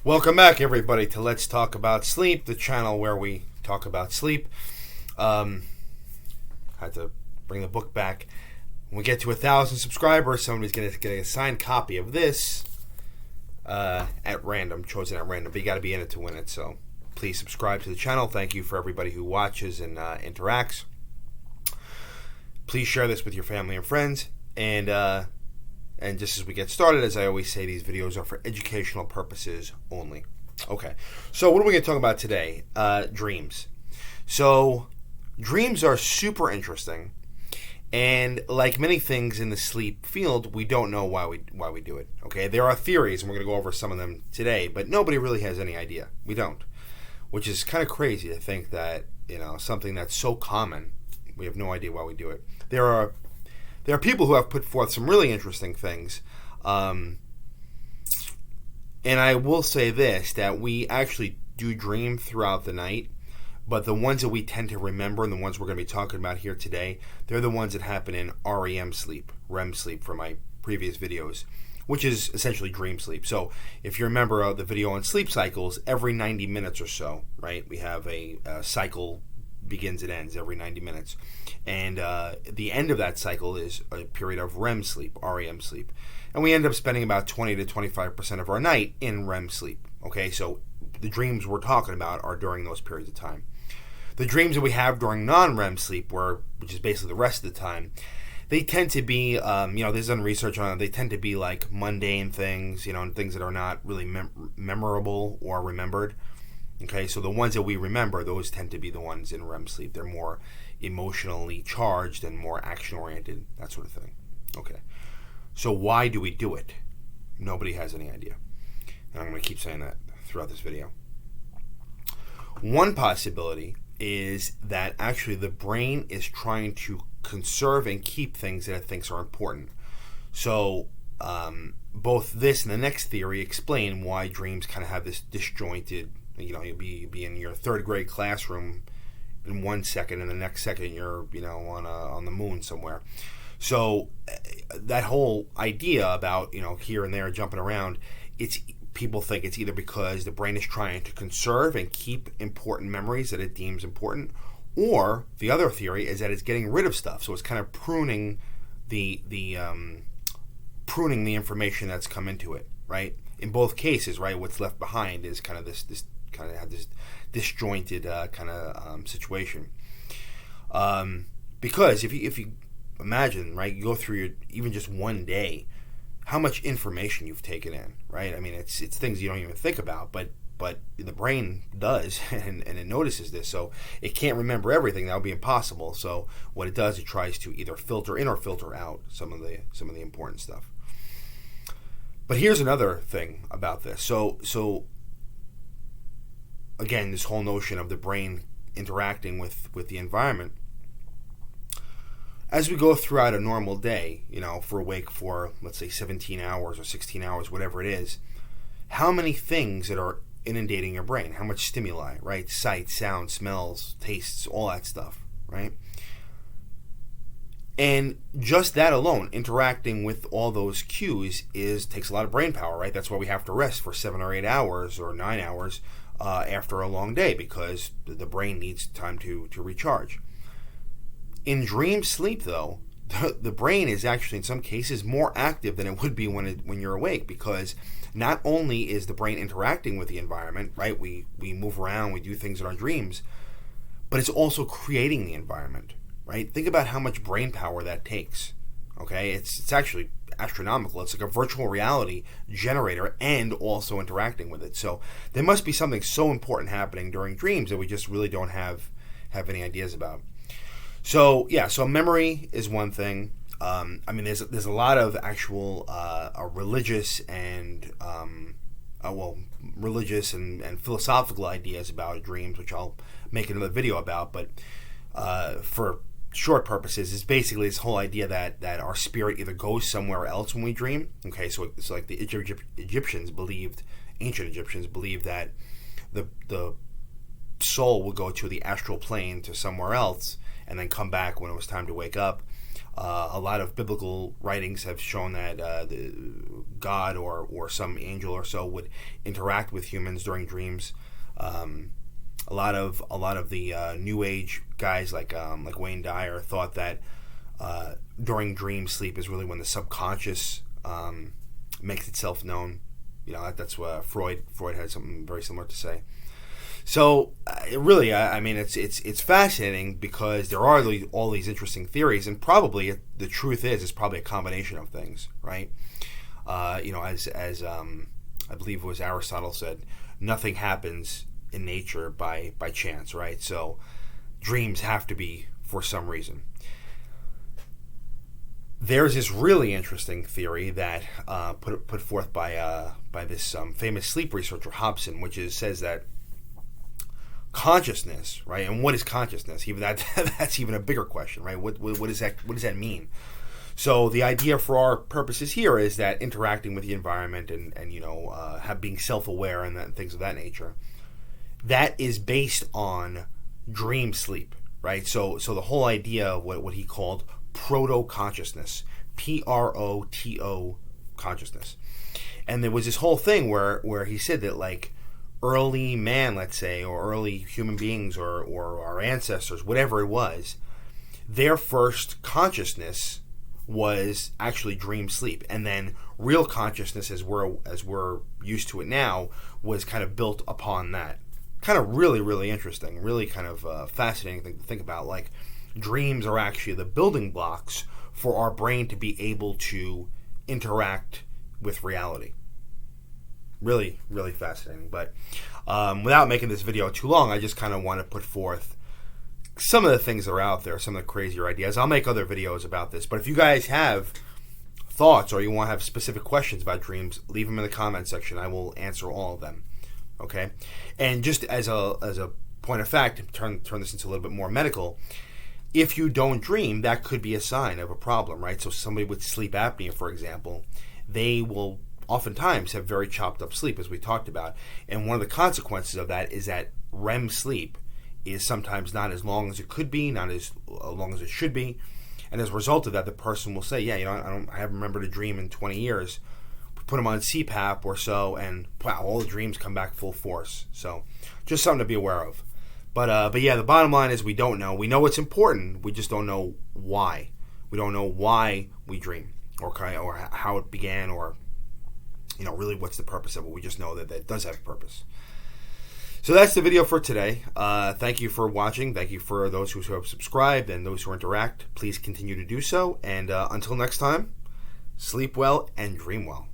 Welcome back, everybody, to Let's Talk About Sleep, the channel where we talk about sleep. Had to bring the book back. When we get to 1,000 subscribers, somebody's going to get a signed copy of this at random, chosen at random. But you got to be in it to win it. So please subscribe to the channel. Thank you for everybody who watches and interacts. Please share this with your family and friends. And just as we get started, as I always say, these videos are for educational purposes only. Okay, so what are we going to talk about today? Dreams. So dreams are super interesting, and like many things in the sleep field, we don't know why we do it. Okay, there are theories, and we're going to go over some of them today, but nobody really has any idea. We don't, which is kind of crazy to think that, something that's so common, we have no idea why we do it. There are people who have put forth some really interesting things. And I will say this, that we actually do dream throughout the night, but the ones that we tend to remember and the ones we're going to be talking about here today, they're the ones that happen in REM sleep, REM sleep from my previous videos, which is essentially dream sleep. So if you remember the video on sleep cycles, every 90 minutes or so, right, we have a cycle begins and ends every 90 minutes. And the end of that cycle is a period of REM sleep, REM sleep. And we end up spending about 20 to 25% of our night in REM sleep. Okay, so the dreams we're talking about are during those periods of time. The dreams that we have during non-REM sleep, which is basically the rest of the time, they tend to be, there's done research on it, they tend to be like mundane things, and things that are not really memorable or remembered. Okay, so the ones that we remember, those tend to be the ones in REM sleep. They're more emotionally charged and more action-oriented, that sort of thing. Okay, so why do we do it? Nobody has any idea. And I'm going to keep saying that throughout this video. One possibility is that actually the brain is trying to conserve and keep things that it thinks are important. So both this and the next theory explain why dreams kind of have this disjointed. You'll be in your third grade classroom in 1 second, and the next second you're on the moon somewhere. So that whole idea about here and there jumping around, people think it's either because the brain is trying to conserve and keep important memories that it deems important, or the other theory is that it's getting rid of stuff. So it's kind of pruning the information that's come into it, right? In both cases, right, what's left behind is kind of this kind of have this disjointed situation. Because if you imagine, right, you go through even just one day, how much information you've taken in, right? I mean, it's things you don't even think about, but the brain does, and it notices this, so it can't remember everything. That would be impossible. So what it does, it tries to either filter in or filter out some of the important stuff. But here's another thing about this. So again, this whole notion of the brain interacting with the environment. As we go throughout a normal day, if we're awake for, let's say, 17 hours or 16 hours, whatever it is, how many things that are inundating your brain? How much stimuli, right? Sight, sound, smells, tastes, all that stuff, right? And just that alone, interacting with all those cues, takes a lot of brain power, right? That's why we have to rest for 7 or 8 hours or 9 hours after a long day, because the brain needs time to recharge. In dream sleep, though, the brain is actually in some cases more active than it would be when you're awake, because not only is the brain interacting with the environment, right? We move around, we do things in our dreams, but it's also creating the environment, right? Think about how much brain power that takes. Okay, it's actually astronomical. It's like a virtual reality generator and also interacting with it. So there must be something so important happening during dreams that we just really don't have any ideas about. So yeah, so memory is one thing. There's a lot of actual religious and philosophical ideas about dreams, which I'll make another video about. But for short purposes, is basically this whole idea that our spirit either goes somewhere else when we dream. Okay, so it's like the ancient Egyptians believed that the soul would go to the astral plane, to somewhere else, and then come back when it was time to wake up. A lot of biblical writings have shown that the God or some angel or so would interact with humans during dreams. A lot of the New Age guys like Wayne Dyer thought that during dream sleep is really when the subconscious makes itself known. That's what Freud had something very similar to say. So really, I mean, it's fascinating because there are all these interesting theories, and probably the truth is it's probably a combination of things, right? As I believe it was Aristotle said, nothing happens in nature by chance, right? So dreams have to be for some reason. There's this really interesting theory that put forth by this famous sleep researcher Hobson, which says that consciousness, right? And what is consciousness? Even that's even a bigger question, right? What does that mean? So the idea for our purposes here is that interacting with the environment and being self-aware and things of that nature, that is based on dream sleep, right? So the whole idea of what he called proto-consciousness, Proto consciousness. And there was this whole thing where he said that, like, early man, let's say, or early human beings or our ancestors, whatever it was, their first consciousness was actually dream sleep. And then real consciousness, as we're used to it now, was kind of built upon that. Kind of really, really interesting, really kind of fascinating thing to think about. Like, dreams are actually the building blocks for our brain to be able to interact with reality. Really, really fascinating. But without making this video too long, I just kind of want to put forth some of the things that are out there, some of the crazier ideas. I'll make other videos about this. But if you guys have thoughts or you want to have specific questions about dreams, leave them in the comment section. I will answer all of them. Okay? And just as a point of fact, turn this into a little bit more medical, if you don't dream, that could be a sign of a problem, right? So somebody with sleep apnea, for example, they will oftentimes have very chopped up sleep, as we talked about. And one of the consequences of that is that REM sleep is sometimes not as long as it could be, not as long as it should be. And as a result of that, the person will say, yeah, I haven't remembered a dream in 20 years. Put them on CPAP or so, and wow, all the dreams come back full force. So just something to be aware of. But yeah, the bottom line is we don't know. We know it's important. We just don't know why. We don't know why we dream or how it began or really what's the purpose of it. We just know that it does have a purpose. So that's the video for today. Thank you for watching. Thank you for those who have subscribed and those who interact. Please continue to do so. And until next time, sleep well and dream well.